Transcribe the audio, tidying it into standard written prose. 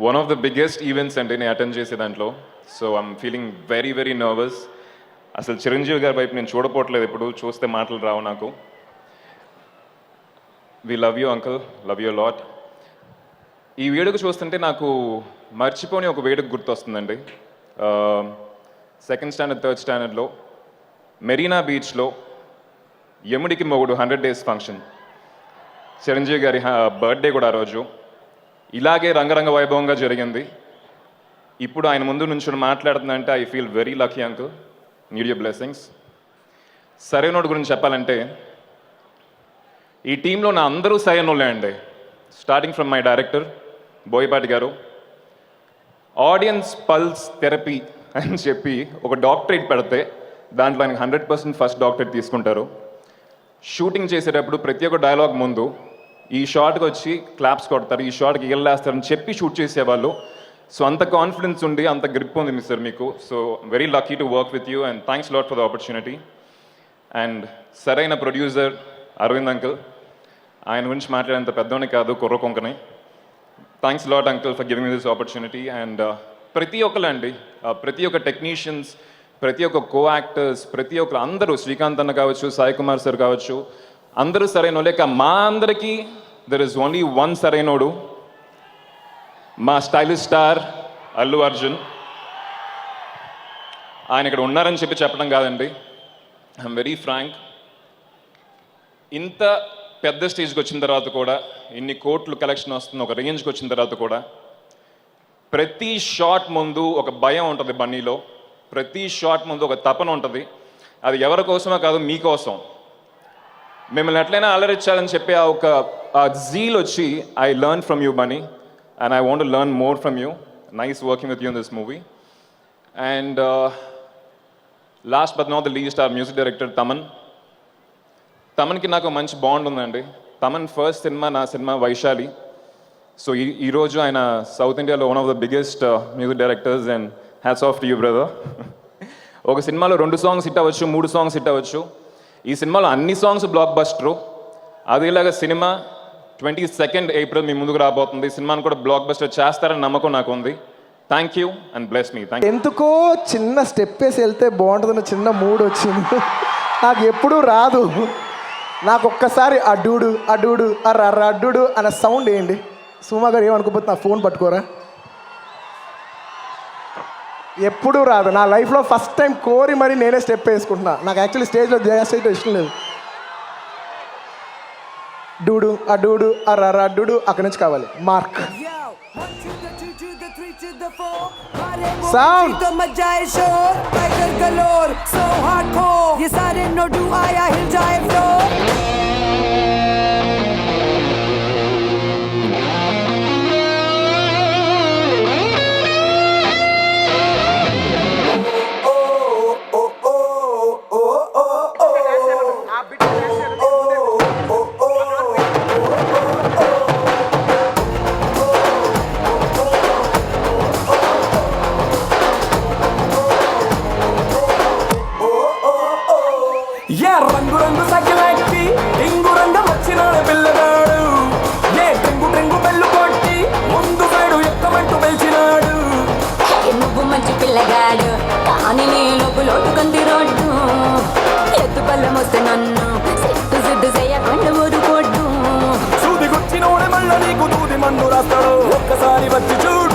One of the biggest events అంటే నేను attend చేసే దాంట్లో. So I'm feeling very very nervous. అసలు చిరంజీవి గారి వైపు నేను చూడపోవట్లేదు, ఇప్పుడు చూస్తే మాటలు రావు నాకు. We love you uncle, love you lot. ఈ వేడుక చూస్తుంటే నాకు మర్చిపోని ఒక వేడుక గుర్తొస్తుందండి. సెకండ్ స్టాండర్డ్ థర్డ్ స్టాండర్డ్లో మెరీనా బీచ్లో యముడికి మొగుడు 100 days ఫంక్షన్, చిరంజీవి గారి బర్త్డే కూడా ఆ రోజు ఇలాగే రంగరంగ వైభవంగా జరిగింది. ఇప్పుడు ఆయన ముందు నుంచి మాట్లాడుతుందంటే I feel very lucky uncle, need your blessings. సరైనోడు గురించి చెప్పాలంటే ఈ టీంలో నా అందరూ సరైనోళ్ళే అండి. Starting from my director Boyapati గారు, ఆడియన్స్ పల్స్ థెరపీ అని చెప్పి ఒక డాక్టరేట్ పెడితే దాంట్లో ఆయనకి 100% ఫస్ట్ డాక్టరేట్ తీసుకుంటారు. షూటింగ్ చేసేటప్పుడు ప్రతి ఒక్క డైలాగ్ ముందు ఈ షాట్కి వచ్చి క్లాప్స్ కొడతారు, ఈ షాట్కి వేస్తారని చెప్పి షూట్ చేసేవాళ్ళు. సో అంత కాన్ఫిడెన్స్ ఉంది, అంత గ్రిప్ ఉంది మిస్టర్ మీకు. So very lucky to work with you and thanks lot for the opportunity. And సరైన ప్రొడ్యూసర్ అరవింద్ అంకుల్, ఆయన గురించి మాట్లాడేంత పెద్దోని కాదు, కుర్ర Konkani. Thanks lot uncle for giving me this opportunity. And ప్రతి ఒక్కరు అండి, ప్రతి ఒక్క టెక్నీషియన్స్, ప్రతి ఒక్క కో యాక్టర్స్, ప్రతి ఒక్కరు అందరూ, శ్రీకాంత్ అన్న కావచ్చు, సాయి కుమార్ సార్ కావచ్చు, అందరూ సరైన లేక మా అందరికీ దెర్ ఇస్ ఓన్లీ వన్ సరైనోడు, మా స్టైలిష్ స్టార్ అల్లు అర్జున్. ఆయన ఇక్కడ ఉన్నారని చెప్పి చెప్పడం కాదండి, ఐఎమ్ వెరీ ఫ్రాంక్. ఇంత పెద్ద స్టేజ్కి వచ్చిన తర్వాత కూడా, ఇన్ని కోట్లు కలెక్షన్ వస్తున్న ఒక రేంజ్కి వచ్చిన తర్వాత కూడా ప్రతి షాట్ ముందు ఒక భయం ఉంటుంది బన్నీలో, ప్రతి షాట్ ముందు ఒక తపన ఉంటుంది. అది ఎవరి కోసమో కాదు, మీకోసం. మిమ్మల్ని ఎట్లయినా అలరించాలని చెప్పి ఆ జీల్ వచ్చి I learn from you Bunny and I want to learn more from you. Nice working with you in this movie. And last but not the least, our music director Taman. తమన్కి నాకు మంచి బాండ్ ఉందండి. Thaman first cinema నా cinema Vaishali. So ఈరోజు ఆయన south ఇండియాలో one of the biggest music directors and hats off to you brother. ఒక సినిమాలో 2 songs hit అవ్వచ్చు, 3 songs హిట్ అవ్వచ్చు. ఈ సినిమాలో అన్ని సాంగ్స్ బ్లాక్ బస్టరు. అదేలాగా సినిమా 22nd April మీ ముందుకు రాబోతుంది. సినిమాను కూడా బ్లాక్ బస్టర్ చేస్తారని నమ్మకం నాకు ఉంది. Thank you and bless me. Thank you. ఎందుకో చిన్న స్టెప్ వేసి వెళ్తే బాగుంటుందని చిన్న మూడ్ వచ్చింది, నాకు ఎప్పుడూ రాదు. నాకు ఒక్కసారి అడ్డుడు అడ్డుడు అర్ర అడ్డుడు అనే సౌండ్ వేయండి. సుమా గారు ఏమనుకోపోతే నా ఫోన్ పట్టుకోరా. ఎప్పుడూ రాదు, నా లైఫ్లో ఫస్ట్ టైం కోరి మరి నేనే స్టెప్ వేసుకుంటున్నా. నాకు యాక్చువల్లీ స్టేజ్లో డ్యాన్స్ అయితే ఇష్టం లేదు. డూడు అడ్డుడు అర్ర అడ్డుడు అక్కడి నుంచి కావాలి. మార్క్ సౌండ్ రంగు రంగు సగలెట్టి ఇంగు రంగం వచ్చినాడు పిల్లగాడు. ఏ టెంగు టెంగు బెల్లు కొట్టి ముందు వేడు ఎక్కమంటూ పెంచినాడు. నువ్వు మంచి పిల్లగాడు కానీ నీ లోటు కంది రోడ్డు. ఎత్తు పళ్ళం వస్తే నన్ను సిట్టు సిడ్డు చేయకుండా ఊరుకోడ్డు. సూది గుచ్చినోడే మళ్ళీ నీకు దూది మందు రాస్తాడు. ఒక్కసారి వచ్చి చూడు.